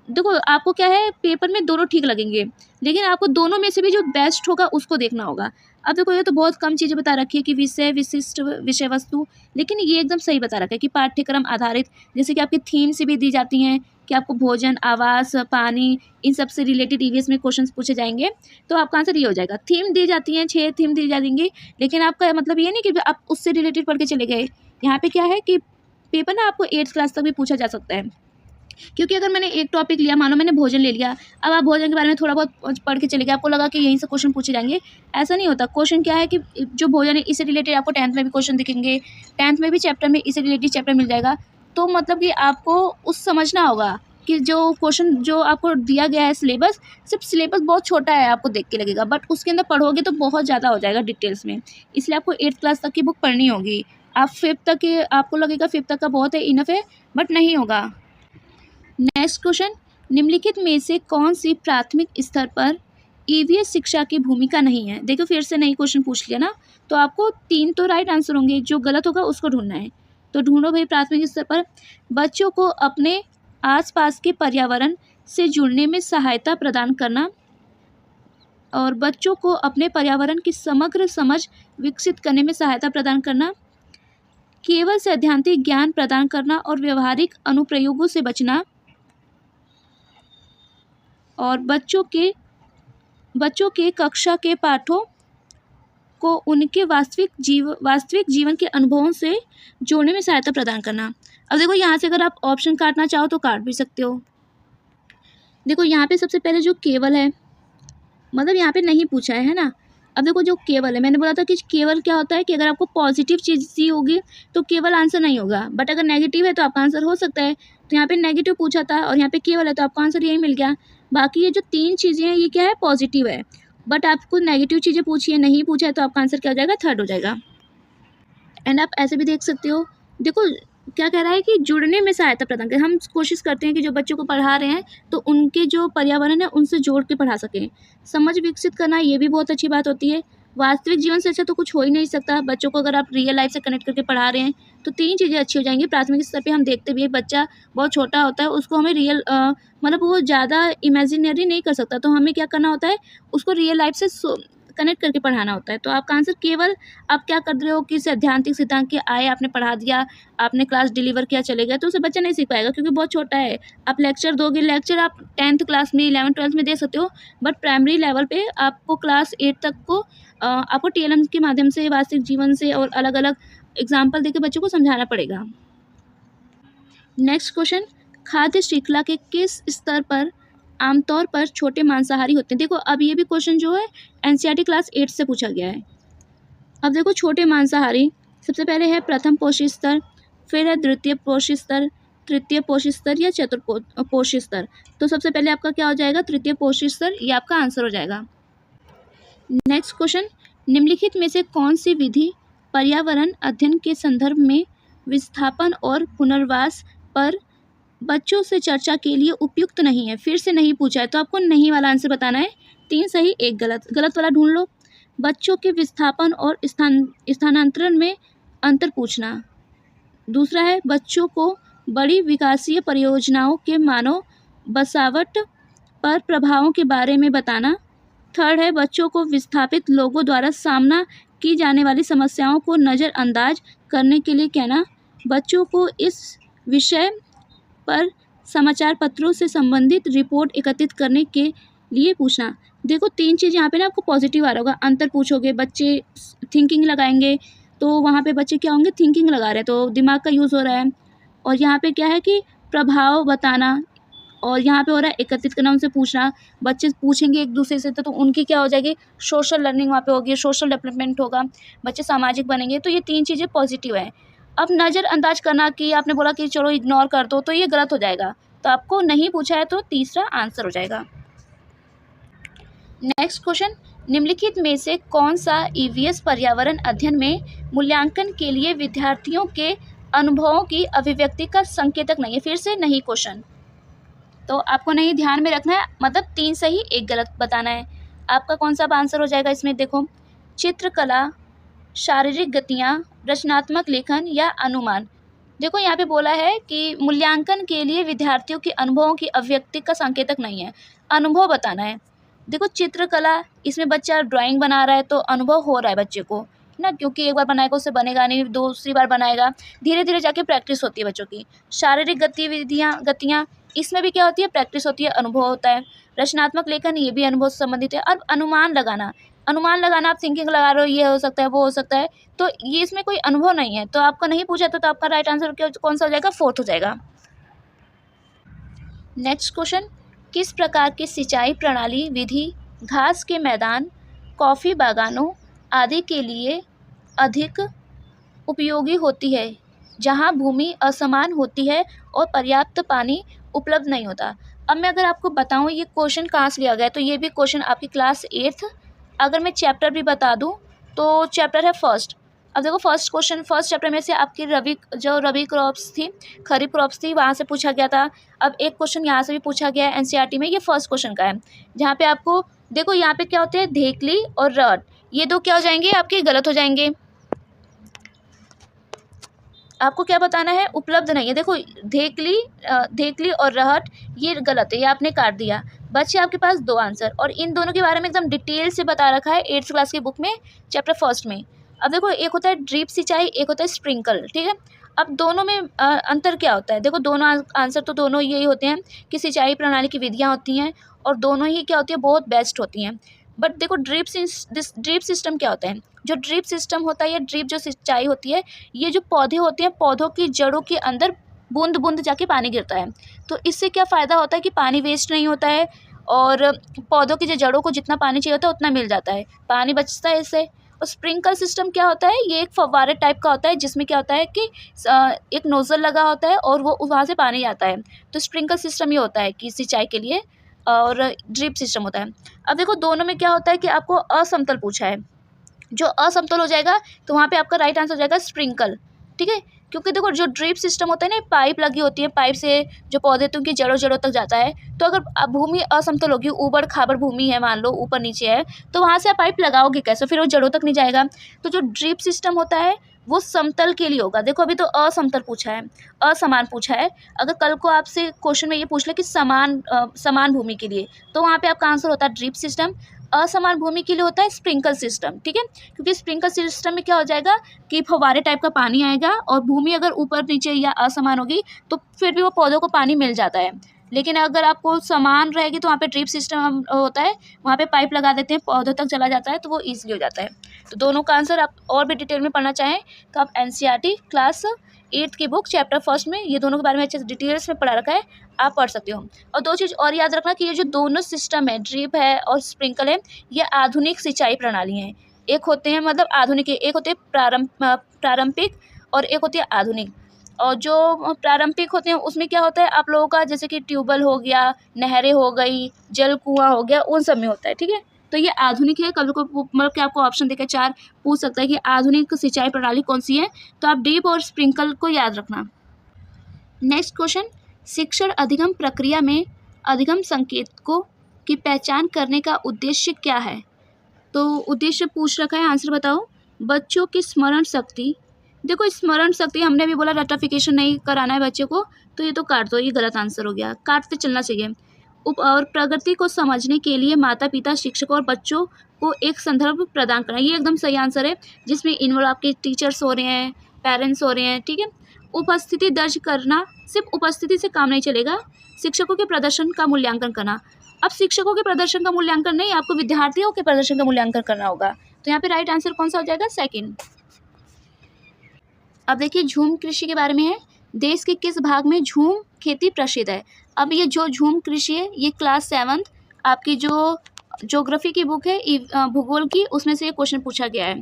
देखो आपको क्या है, पेपर में दोनों ठीक लगेंगे, लेकिन आपको दोनों में से भी जो बेस्ट होगा उसको देखना होगा। अब देखो ये तो बहुत कम चीज़ें बता रखी है कि विषय विशिष्ट विषय वस्तु, लेकिन ये एकदम सही बता रखा है कि पाठ्यक्रम आधारित, जैसे कि आपकी थीम से भी दी जाती हैं कि आपको भोजन, आवास, पानी, इन सब से रिलेटेड ईवीएस में क्वेश्चन पूछे जाएंगे। तो आपका आंसर ये हो जाएगा। थीम दी जाती हैं, 6 थीम दी जाएंगी, लेकिन आपका मतलब ये नहीं कि आप उससे रिलेटेड पढ़ के चले गए। यहाँ पे क्या है कि पेपर ना आपको 8th क्लास तक भी पूछा जा सकता है। क्योंकि अगर मैंने एक टॉपिक लिया, मानो मैंने भोजन ले लिया, अब आप भोजन के बारे में थोड़ा बहुत पढ़ के चले गए, आपको लगा कि यहीं से क्वेश्चन पूछे जाएंगे, ऐसा नहीं होता। क्वेश्चन क्या है कि जो भोजन है इससे रिलेटेड आपको 10th में भी क्वेश्चन दिखेंगे, 10th में भी चैप्टर में इससे रिलेटेड चैप्टर मिल जाएगा। तो मतलब कि आपको उस समझना होगा कि जो क्वेश्चन जो आपको दिया गया है सिलेबस, सिर्फ सिलेबस बहुत छोटा है आपको देख के लगेगा, बट उसके अंदर पढ़ोगे तो बहुत ज़्यादा हो जाएगा डिटेल्स में। इसलिए आपको 8th क्लास तक की बुक पढ़नी होगी। आप 5th तक के आपको लगेगा 5th तक का बहुत है, इनफ है, बट नहीं होगा। नेक्स्ट क्वेश्चन, निम्नलिखित में से कौन सी प्राथमिक स्तर पर ईवीएस शिक्षा की भूमिका नहीं है। देखो फिर से नई क्वेश्चन पूछ लिया ना, तो आपको 3 तो राइट आंसर होंगे, जो गलत होगा उसको ढूंढना है। तो ढूंढो भाई। प्राथमिक स्तर पर बच्चों को अपने आसपास के पर्यावरण से जुड़ने में सहायता प्रदान करना और बच्चों को अपने पर्यावरण की समग्र समझ विकसित करने में सहायता प्रदान करना, केवल सैद्धांतिक ज्ञान प्रदान करना और व्यवहारिक अनुप्रयोगों से बचना, और बच्चों के कक्षा के पाठों को उनके वास्तविक जीवन के अनुभवों से जोड़ने में सहायता प्रदान करना। अब देखो यहाँ से अगर आप ऑप्शन काटना चाहो तो काट भी सकते हो। देखो यहाँ पे सबसे पहले जो केवल है, मतलब यहाँ पे नहीं पूछा है ना। अब देखो जो केवल है, मैंने बोला था कि केवल क्या होता है कि अगर आपको पॉजिटिव चीज़ सी होगी तो केवल आंसर नहीं होगा, बट अगर नेगेटिव है तो आपका आंसर हो सकता है। तो यहाँ पे नेगेटिव पूछा था और यहाँ पे केवल है, तो आपका आंसर यही मिल गया। बाकी ये जो 3 चीज़ें हैं ये क्या है, पॉजिटिव है, बट आपको नेगेटिव चीज़ें पूछी है, नहीं पूछा है, तो आपका आंसर क्या हो जाएगा, 3rd हो जाएगा। एंड आप ऐसे भी देख सकते हो, देखो क्या कह रहा है कि जुड़ने में सहायता प्रदान करें। हम कोशिश करते हैं कि जो बच्चों को पढ़ा रहे हैं तो उनके जो पर्यावरण है उनसे जोड़ के पढ़ा सकें। समझ विकसित करना ये भी बहुत अच्छी बात होती है। वास्तविक जीवन से अच्छा तो कुछ हो ही नहीं सकता। बच्चों को अगर आप रियल लाइफ से कनेक्ट करके पढ़ा रहे हैं तो 3 चीज़ें अच्छी हो जाएंगी। प्राथमिक स्तर पे हम देखते भी हैं, बच्चा बहुत छोटा होता है, उसको हमें रियल मतलब वो ज़्यादा इमेजिनरी नहीं कर सकता, तो हमें क्या करना होता है, उसको रियल लाइफ से कनेक्ट करके पढ़ाना होता है। तो आपका आंसर केवल आप क्या कर रहे हो कि सैद्धांतिक सिद्धांत के आए, आपने पढ़ा दिया, आपने क्लास डिलीवर किया, चले गए, तो उसे बच्चा नहीं सीख पाएगा क्योंकि बहुत छोटा है। आप लेक्चर दोगे, लेक्चर आप 10th क्लास में 11th 12th में दे सकते हो, बट प्राइमरी लेवल पे आपको क्लास 8 तक को आपको TLM के माध्यम से, वास्तविक जीवन से और अलग अलग एग्जाम्पल देकर बच्चों को समझाना पड़ेगा। नेक्स्ट क्वेश्चन, खाद्य श्रृंखला के किस स्तर पर आमतौर पर छोटे मांसाहारी होते हैं। देखो अब ये भी क्वेश्चन जो है NCERT क्लास 8 से पूछा गया है। अब देखो छोटे मांसाहारी सबसे पहले है प्रथम पोषी स्तर, फिर है द्वितीय पोषी स्तर, तृतीय पोषी स्तर या चतुर्थ पोषी स्तर। तो सबसे पहले आपका क्या हो जाएगा, तृतीय पोषी स्तर, ये आपका आंसर हो जाएगा। नेक्स्ट क्वेश्चन, निम्नलिखित में से कौन सी विधि पर्यावरण अध्ययन के संदर्भ में विस्थापन और पुनर्वास पर बच्चों से चर्चा के लिए उपयुक्त नहीं है। फिर से नहीं पूछा है तो आपको नहीं वाला आंसर बताना है। 3 सही 1 गलत, गलत वाला ढूंढ लो। बच्चों के विस्थापन और स्थानांतरण में अंतर पूछना। दूसरा है बच्चों को बड़ी विकासीय परियोजनाओं के मानव बसावट पर प्रभावों के बारे में बताना। 3rd है बच्चों को विस्थापित लोगों द्वारा सामना की जाने वाली समस्याओं को नज़रअंदाज करने के लिए कहना। बच्चों को इस विषय पर समाचार पत्रों से संबंधित रिपोर्ट एकत्रित करने के लिए पूछना। देखो 3 चीज़ यहाँ पे ना आपको पॉजिटिव आ रहा होगा। अंतर पूछोगे, बच्चे थिंकिंग लगाएंगे, तो वहाँ पे बच्चे क्या होंगे, थिंकिंग लगा रहे हैं, तो दिमाग का यूज़ हो रहा है। और यहाँ पे क्या है कि प्रभाव बताना, और यहाँ पे हो रहा है एकत्रित करना, उनसे पूछना। बच्चे पूछेंगे एक दूसरे से तो उनकी क्या हो जाएगी, सोशल लर्निंग वहाँ पे होगी, सोशल डेवलपमेंट होगा, बच्चे सामाजिक बनेंगे। तो ये 3 चीज़ें पॉजिटिव है। अब नज़रअंदाज करना कि आपने बोला कि चलो इग्नोर कर दो, तो ये गलत हो जाएगा। तो आपको नहीं पूछा है तो तीसरा आंसर हो जाएगा। नेक्स्ट क्वेश्चन, निम्नलिखित में से कौन सा EVS पर्यावरण अध्ययन में मूल्यांकन के लिए विद्यार्थियों के अनुभवों की अभिव्यक्ति का संकेतक नहीं है। फिर से नहीं क्वेश्चन, तो आपको नहीं ध्यान में रखना है, मतलब 3 सही 1 गलत बताना है। आपका कौन सा आंसर हो जाएगा इसमें, देखो चित्रकला, शारीरिक गतियाँ, रचनात्मक लेखन या अनुमान। देखो यहाँ पे बोला है कि मूल्यांकन के लिए विद्यार्थियों के अनुभवों की अभिव्यक्ति का संकेतक नहीं है, अनुभव बताना है। देखो चित्रकला, इसमें बच्चा ड्राइंग बना रहा है तो अनुभव हो रहा है बच्चे को ना, क्योंकि एक बार बनाएगा उससे बनेगा नहीं, दूसरी बार बनाएगा, धीरे धीरे जाके प्रैक्टिस होती है बच्चों की। शारीरिक गतियाँ, इसमें भी क्या होती है, प्रैक्टिस होती है, अनुभव होता है। रचनात्मक लेखन, ये भी अनुभव से संबंधित है। और अनुमान लगाना आप थिंकिंग लगा रहे हो, ये हो सकता है, वो हो सकता है, तो ये इसमें कोई अनुभव नहीं है। तो आपको नहीं पूछा तो आपका राइट आंसर कौन सा हो जाएगा, 4th हो जाएगा। नेक्स्ट क्वेश्चन, किस प्रकार की सिंचाई प्रणाली विधि घास के मैदान, कॉफ़ी बागानों आदि के लिए अधिक उपयोगी होती है, जहाँ भूमि असमान होती है और पर्याप्त पानी उपलब्ध नहीं होता। अब मैं अगर आपको बताऊँ ये क्वेश्चन कहाँ से लिया गया है, तो ये भी क्वेश्चन आपकी क्लास 8th, अगर मैं चैप्टर भी बता दूँ तो चैप्टर है फर्स्ट। अब देखो फर्स्ट क्वेश्चन फर्स्ट चैप्टर में से आपकी रबी क्रॉप्स थी, खरीफ क्रॉप्स थी, वहाँ से पूछा गया था। अब एक क्वेश्चन यहाँ से भी पूछा गया है एनसीईआरटी में, ये फर्स्ट क्वेश्चन का है, जहाँ पे आपको देखो यहाँ पे क्या होते हैं धेकली और रहट, ये दो क्या हो जाएंगे आपके गलत हो जाएंगे। आपको क्या बताना है, उपलब्ध नहीं है। देखो धेकली और रहट ये गलत है, ये आपने काट दिया। बच्चे आपके पास दो आंसर, और इन दोनों के बारे में एकदम डिटेल से बता रखा है 8th क्लास की बुक में चैप्टर फर्स्ट में। अब देखो एक होता है ड्रिप सिंचाई, एक होता है स्प्रिंकल, ठीक है। अब दोनों में अंतर क्या होता है, देखो दोनों आंसर तो दोनों यही होते हैं कि सिंचाई प्रणाली की विधियाँ होती हैं और दोनों ही क्या होती है बहुत बेस्ट होती हैं। बट देखो ड्रिप सिस्टम क्या होता है, जो ड्रिप सिस्टम होता है या ड्रिप जो सिंचाई होती है, ये जो पौधे होते हैं पौधों की जड़ों के अंदर बूंद बूंद जाके पानी गिरता है। तो इससे क्या फ़ायदा होता है कि पानी वेस्ट नहीं होता है और पौधों की जो जड़ों को जितना पानी चाहिए होता है उतना मिल जाता है, पानी बचता है इससे। और स्प्रिंकल सिस्टम क्या होता है, ये एक फव्वारे टाइप का होता है जिसमें क्या होता है कि एक नोज़ल लगा होता है और वो वहाँ से पानी आता है। तो स्प्रिंकल सिस्टम ये होता है कि सिंचाई के लिए, और ड्रिप सिस्टम होता है। अब देखो दोनों में क्या होता है कि आपको असमतल पूछा है, जो असमतल हो जाएगा तो वहाँ पे आपका राइट आंसर हो जाएगा स्प्रिंकल, ठीक है। क्योंकि देखो जो ड्रिप सिस्टम होता है ना, पाइप लगी होती है, पाइप से जो पौधे तो उनकी जड़ों जड़ों तक जाता है। तो अगर अब भूमि असमतल होगी, ऊबड़ खाबड़ भूमि है, मान लो ऊपर नीचे है, तो वहाँ से आप पाइप लगाओगे कैसे, फिर वो जड़ों तक नहीं जाएगा। तो जो ड्रिप सिस्टम होता है वो समतल के लिए होगा। देखो अभी तो असमतल पूछा है, असमान पूछा है। अगर कल को आपसे क्वेश्चन में ये पूछ ले कि समान भूमि के लिए, तो वहाँ पे आपका आंसर होता है ड्रिप सिस्टम। असमान भूमि के लिए होता है स्प्रिंकल सिस्टम, ठीक है। क्योंकि स्प्रिंकल सिस्टम में क्या हो जाएगा कि फव्वारे टाइप का पानी आएगा और भूमि अगर ऊपर नीचे या असमान होगी तो फिर भी वो पौधों को पानी मिल जाता है। लेकिन अगर आपको समान रहेगी तो वहाँ पे ड्रिप सिस्टम होता है, वहाँ पे पाइप लगा देते हैं, पौधों तक चला जाता है, तो वो ईजिली हो जाता है। तो दोनों का आंसर आप और भी डिटेल में पढ़ना चाहें तो आप एनसीईआरटी क्लास 8th की बुक चैप्टर फर्स्ट में ये दोनों के बारे में अच्छे से डिटेल्स में पढ़ा रखा है, आप पढ़ सकते हो। और दो चीज़ और याद रखना कि ये जो दोनों सिस्टम है, ड्रिप है और स्प्रिंकल है, ये आधुनिक सिंचाई प्रणाली हैं। एक होते हैं मतलब आधुनिक, एक होते हैं प्रारंभिक और एक होती है आधुनिक। और जो प्रारंभिक होते हैं उसमें क्या होता है आप लोगों का, जैसे कि ट्यूबवेल हो गया, नहरें हो गई, जल कुआं हो गया, उन सब में होता है, ठीक है। तो ये आधुनिक है। कभी को मतलब कि आपको ऑप्शन देकर 4 पूछ सकता है कि आधुनिक सिंचाई प्रणाली कौन सी है, तो आप ड्रिप और स्प्रिंकल को याद रखना। नेक्स्ट क्वेश्चन, शिक्षण अधिगम प्रक्रिया में अधिगम संकेतकों की पहचान करने का उद्देश्य क्या है। तो उद्देश्य पूछ रखा है, आंसर बताओ। बच्चों की स्मरण शक्ति, देखो स्मरण शक्ति हमने भी बोला रटिफिकेशन नहीं कराना है बच्चे को, तो ये तो काट दो, ये गलत आंसर हो गया, काटते चलना चाहिए। और प्रगति को समझने के लिए माता पिता, शिक्षकों और बच्चों को एक संदर्भ प्रदान करना, ये एकदम सही आंसर है, जिसमें इन्वॉल्व आपके टीचर्स हो रहे हैं, पेरेंट्स हो रहे हैं, ठीक है। उपस्थिति दर्ज करना, सिर्फ उपस्थिति से काम नहीं चलेगा, शिक्षकों के प्रदर्शन का मूल्यांकन करना। अब शिक्षकों के प्रदर्शन का मूल्यांकन नहीं, आपको विद्यार्थियों के प्रदर्शन का मूल्यांकन करना होगा। तो यहाँ पे राइट आंसर कौन सा हो जाएगा, सेकंड। अब देखिए झूम कृषि के बारे में है, देश के किस भाग में झूम खेती प्रसिद्ध है। अब ये जो झूम कृषि है ये क्लास 7th आपकी जो ज्योग्राफी की बुक है भूगोल की, उसमें से ये क्वेश्चन पूछा गया है।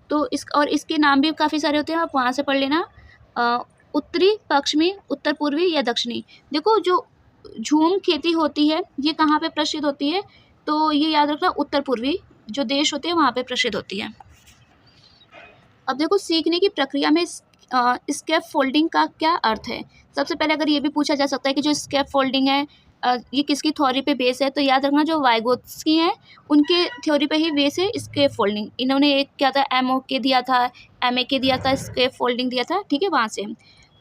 तो इसके नाम भी काफ़ी सारे होते हैं, आप वहाँ से पढ़ लेना। उत्तरी, पश्चिमी, उत्तर पूर्वी या दक्षिणी। देखो जो झूम खेती होती है ये कहाँ पे प्रसिद्ध होती है, तो ये याद रखना उत्तर पूर्वी जो देश होते हैं वहाँ पे प्रसिद्ध होती है। अब देखो सीखने की प्रक्रिया में स्कैफ फोल्डिंग का क्या अर्थ है। सबसे पहले अगर ये भी पूछा जा सकता है कि जो स्कैफ फोल्डिंग है ये किसकी थ्योरी पे बेस है, तो याद रखना जो वाइगोत्स्की हैं उनके थ्योरी पे ही बेस है स्कैफ फोल्डिंग। इन्होंने एक क्या था MOK दिया था, MAK दिया था, स्कैफ फोल्डिंग दिया था, ठीक है, वहाँ से।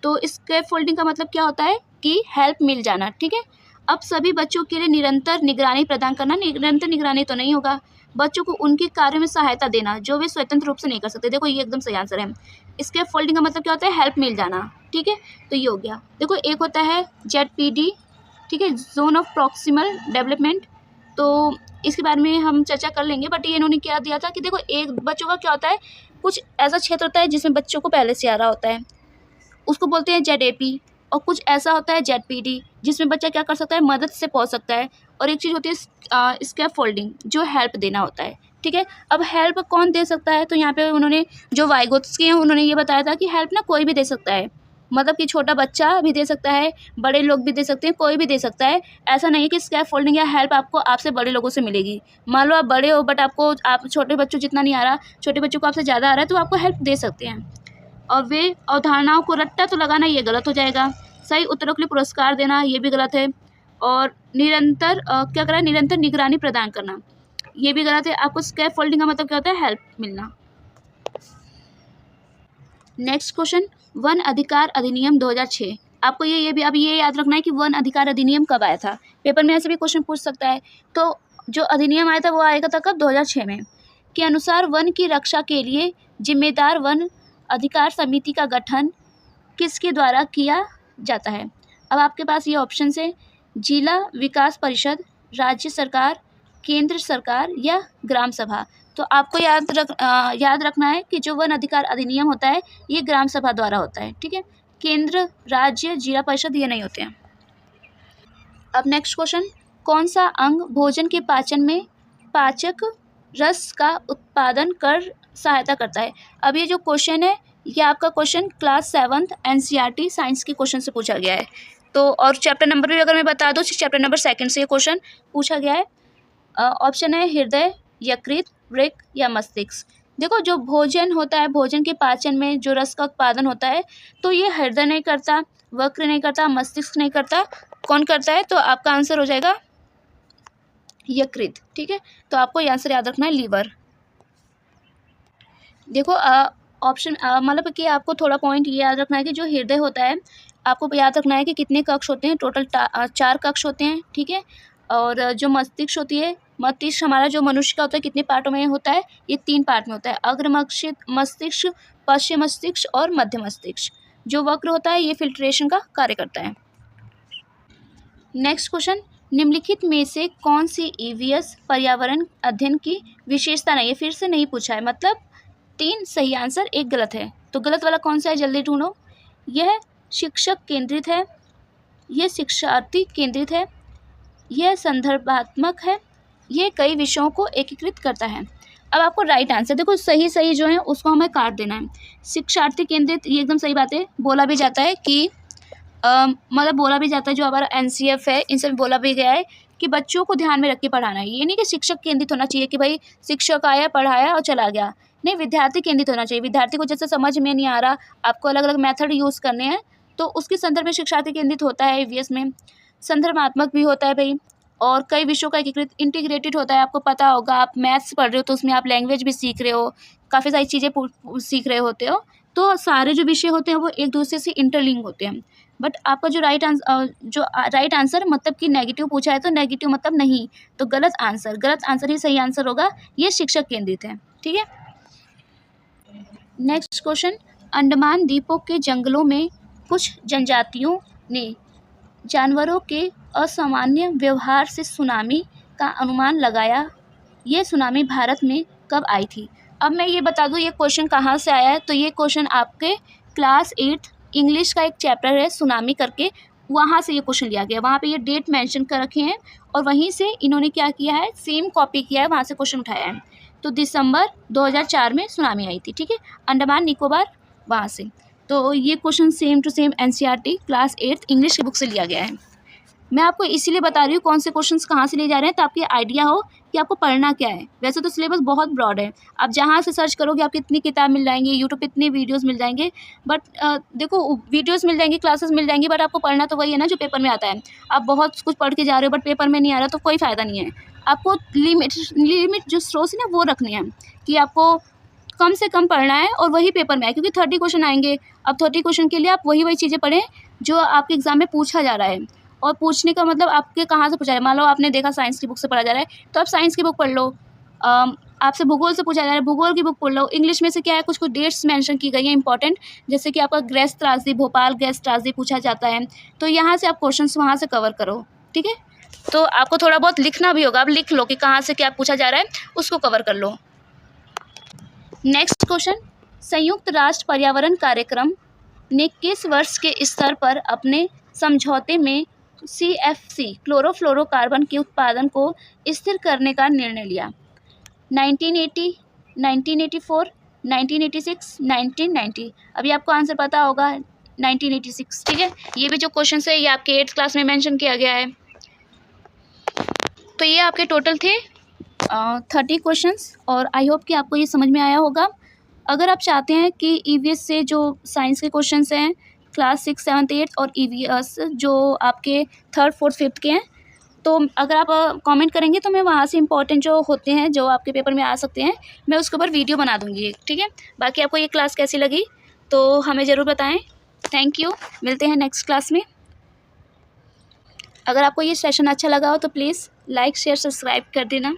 तो स्कैफ फोल्डिंग का मतलब क्या होता है कि हेल्प मिल जाना, ठीक है। अब सभी बच्चों के लिए निरंतर निगरानी प्रदान करना, निरंतर निगरानी तो नहीं होगा, बच्चों को उनके कार्य में सहायता देना जो वे स्वतंत्र रूप से नहीं कर सकते। देखो ये एकदम सही आंसर है। स्कैफ फोल्डिंग का मतलब क्या होता है, हेल्प मिल जाना, ठीक है। तो ये हो गया। देखो एक होता है ZPD, ठीक है, जोन ऑफ प्रॉक्सिमल डेवलपमेंट, तो इसके बारे में हम चर्चा कर लेंगे। बट ये इन्होंने क्या दिया था कि देखो एक बच्चों का क्या होता है, कुछ ऐसा क्षेत्र होता है जिसमें बच्चों को पहले से आ रहा होता है, उसको बोलते हैं ZAP, और कुछ ऐसा होता है जेडपीडी, जिसमें बच्चा क्या कर सकता है, मदद से पहुंच सकता है। और एक चीज़ होती है स्कैफोल्डिंग, जो हेल्प देना होता है। ठीक है, अब हेल्प कौन दे सकता है, तो यहाँ पे उन्होंने जो वाइगोत्स्की हैं उन्होंने ये बताया था कि हेल्प ना कोई भी दे सकता है, मतलब कि छोटा बच्चा भी दे सकता है, बड़े लोग भी दे सकते हैं, कोई भी दे सकता है। ऐसा नहीं है कि स्कैफोल्डिंग या हेल्प आपको आपसे बड़े लोगों से मिलेगी। मान लो आप बड़े हो बट आप छोटे बच्चों जितना नहीं आ रहा, छोटे बच्चों को आपसे ज़्यादा आ रहा है, तो आपको हेल्प दे सकते हैं। और वे अवधारणाओं को रट्टा तो लगाना ये गलत हो जाएगा। सही उत्तरों के लिए पुरस्कार देना ये भी गलत है। और निरंतर क्या करें, निरंतर निगरानी प्रदान करना ये भी गलत है। आपको स्कैफोल्डिंग का मतलब क्या होता है, हेल्प मिलना। नेक्स्ट क्वेश्चन, वन अधिकार अधिनियम 2006। आपको ये भी अब ये याद रखना है कि वन अधिकार अधिनियम कब आया था। पेपर में ऐसे भी क्वेश्चन पूछ सकता है। तो जो अधिनियम आया था वो आएगा था कब, 2006 में। के अनुसार वन की रक्षा के लिए जिम्मेदार वन अधिकार समिति का गठन किसके द्वारा किया जाता है। अब आपके पास ये ऑप्शन है, जिला विकास परिषद, राज्य सरकार, केंद्र सरकार या ग्राम सभा। तो आपको याद रखना है कि जो वन अधिकार अधिनियम होता है ये ग्राम सभा द्वारा होता है। ठीक है, केंद्र, राज्य, जिला परिषद ये नहीं होते हैं। अब नेक्स्ट क्वेश्चन, कौन सा अंग भोजन के पाचन में पाचक रस का उत्पादन कर सहायता करता है। अब ये जो क्वेश्चन है ये आपका question class 7th NCERT science के क्वेश्चन से पूछा गया है। तो और चैप्टर नंबर भी अगर मैं बता दूँ, चैप्टर नंबर 2 से ये क्वेश्चन पूछा गया है। ऑप्शन है हृदय, यकृत, वृक्क या मस्तिष्क। देखो जो भोजन होता है, भोजन के पाचन में जो रस का उत्पादन होता है, तो ये हृदय नहीं करता, वक्र नहीं करता, मस्तिष्क नहीं करता, कौन करता है, तो आपका आंसर हो जाएगा यकृत। ठीक है, तो आपको ये आंसर याद रखना है, लीवर। देखो ऑप्शन मतलब कि आपको थोड़ा पॉइंट ये याद रखना है कि जो हृदय होता है आपको याद रखना है कि कितने कक्ष होते हैं, टोटल 4 कक्ष होते हैं। ठीक है, और जो मस्तिष्क होती है, मस्तिष्क हमारा जो मनुष्य का होता है कितने पार्टों में होता है, ये 3 पार्ट में होता है, अग्र मस्तिष्क, पश्चिम मस्तिष्क और मध्य मस्तिष्क। जो वक्र होता है ये फिल्ट्रेशन का कार्य करता है। नेक्स्ट क्वेश्चन, निम्नलिखित में से कौन सी EVS पर्यावरण अध्ययन की विशेषता नहीं है। फिर से नहीं पूछा है, मतलब 3 सही आंसर, 1 गलत है। तो गलत वाला कौन सा है, जल्दी ढूंढो। यह शिक्षक केंद्रित है, यह शिक्षार्थी केंद्रित है, यह संदर्भात्मक है, यह कई विषयों को एकीकृत करता है। अब आपको राइट आंसर, देखो सही जो है उसको हमें काट देना है। शिक्षार्थी केंद्रित ये एकदम सही बात है। बोला भी जाता है कि मतलब बोला भी जाता है, जो हमारा NCF है इनसे बोला भी गया है कि बच्चों को ध्यान में रख के पढ़ाना है। ये नहीं कि शिक्षक केंद्रित होना चाहिए कि भाई शिक्षक आया, पढ़ाया और चला गया। नहीं, विद्यार्थी केंद्रित होना चाहिए। विद्यार्थी को जैसे समझ में नहीं आ रहा, आपको अलग अलग मेथड यूज़ करने हैं, तो उसके संदर्भ में शिक्षार्थी केंद्रित होता है EVS में। संदर्भात्मक भी होता है भाई, और कई विषयों का एकीकृत इंटीग्रेटेड होता है। आपको पता होगा, आप मैथ्स पढ़ रहे हो तो उसमें आप लैंग्वेज भी सीख रहे हो, काफ़ी सारी चीज़ें सीख रहे होते हो। तो सारे जो विषय होते हैं वो एक दूसरे से इंटरलिंक होते हैं। बट आपका जो राइट आंसर मतलब कि नेगेटिव पूछा है, तो नेगेटिव मतलब नहीं, तो गलत आंसर ही सही आंसर होगा। ये शिक्षक केंद्रित है। ठीक है, नेक्स्ट क्वेश्चन, अंडमान द्वीपों के जंगलों में कुछ जनजातियों ने जानवरों के असामान्य व्यवहार से सुनामी का अनुमान लगाया। ये सुनामी भारत में कब आई थी। अब मैं ये बता दूँ ये क्वेश्चन कहाँ से आया है। तो ये क्वेश्चन आपके क्लास 8 इंग्लिश का एक चैप्टर है सुनामी करके, वहाँ से ये क्वेश्चन लिया गया। वहाँ पे ये डेट मेंशन कर रखे हैं और वहीं से इन्होंने क्या किया है, सेम कॉपी किया है, वहाँ से क्वेश्चन उठाया है। तो दिसंबर 2004 में सुनामी आई थी। ठीक है, अंडमान निकोबार वहाँ से। तो ये question same to same NCERT class 8 English की बुक से लिया गया है। मैं आपको इसीलिए बता रही हूँ कौन से क्वेश्चंस कहाँ से लिए जा रहे हैं, ताकि आइडिया हो कि आपको पढ़ना क्या है। वैसे तो सिलेबस बहुत ब्रॉड है, आप जहाँ से सर्च करोगे आपको इतनी किताब मिल जाएंगी, यूट्यूब पे इतनी वीडियोस मिल जाएंगे। बट देखो वीडियोस मिल जाएंगी, क्लासेस मिल जाएंगी, बट आपको पढ़ना तो वही है ना जो पेपर में आता है। आप बहुत कुछ पढ़ के जा रहे हो बट पेपर में नहीं आ रहा, तो कोई फ़ायदा नहीं है। आपको लिमिट जो स्रोत है ना वो रखनी है कि आपको कम से कम पढ़ना है और वही पेपर में आए, क्योंकि 30 क्वेश्चन आएंगे। अब 30 क्वेश्चन के लिए आप वही चीज़ें पढ़ें जो आपके एग्जाम में पूछा जा रहा है। और पूछने का मतलब आपके कहाँ से पूछा जाए, मान लो आपने देखा साइंस की बुक से पढ़ा जा रहा है तो आप साइंस की बुक पढ़ लो। आपसे भूगोल से पूछा जा रहा है, भूगोल की बुक पढ़ लो। इंग्लिश में से क्या है, कुछ डेट्स मेंशन की गई हैं इंपॉर्टेंट, जैसे कि आपका गैस त्रासदी, भोपाल गैस त्रासदी पूछा जाता है, तो यहाँ से आप क्वेश्चंस वहाँ से कवर करो। ठीक है, तो आपको थोड़ा बहुत लिखना भी होगा, आप लिख लो कि कहाँ से क्या पूछा जा रहा है, उसको कवर कर लो। नेक्स्ट क्वेश्चन, संयुक्त राष्ट्र पर्यावरण कार्यक्रम ने किस वर्ष के स्तर पर अपने समझौते में CFC क्लोरोफ्लोरोकार्बन के उत्पादन को स्थिर करने का निर्णय लिया? 1980, 1984, 1986, 1990। अभी आपको आंसर पता होगा 1986, ठीक है। ये भी जो क्वेश्चन है ये आपके 8th क्लास में मेंशन किया गया है। तो ये आपके टोटल थे 30 क्वेश्चंस और आई होप कि आपको ये समझ में आया होगा। अगर आप चाहते हैं कि EVS से जो साइंस के क्वेश्चंस हैं क्लास 6, 7, 8 और EVS जो आपके 3rd, 4th, 5th के हैं, तो अगर आप कमेंट करेंगे तो मैं वहाँ से इंपॉर्टेंट जो होते हैं जो आपके पेपर में आ सकते हैं मैं उसके ऊपर वीडियो बना दूँगी, ठीक है। बाकी आपको ये क्लास कैसी लगी तो हमें ज़रूर बताएं। थैंक यू, मिलते हैं नेक्स्ट क्लास में। अगर आपको ये सेशन अच्छा लगा हो तो प्लीज़ लाइक शेयर सब्सक्राइब कर देना।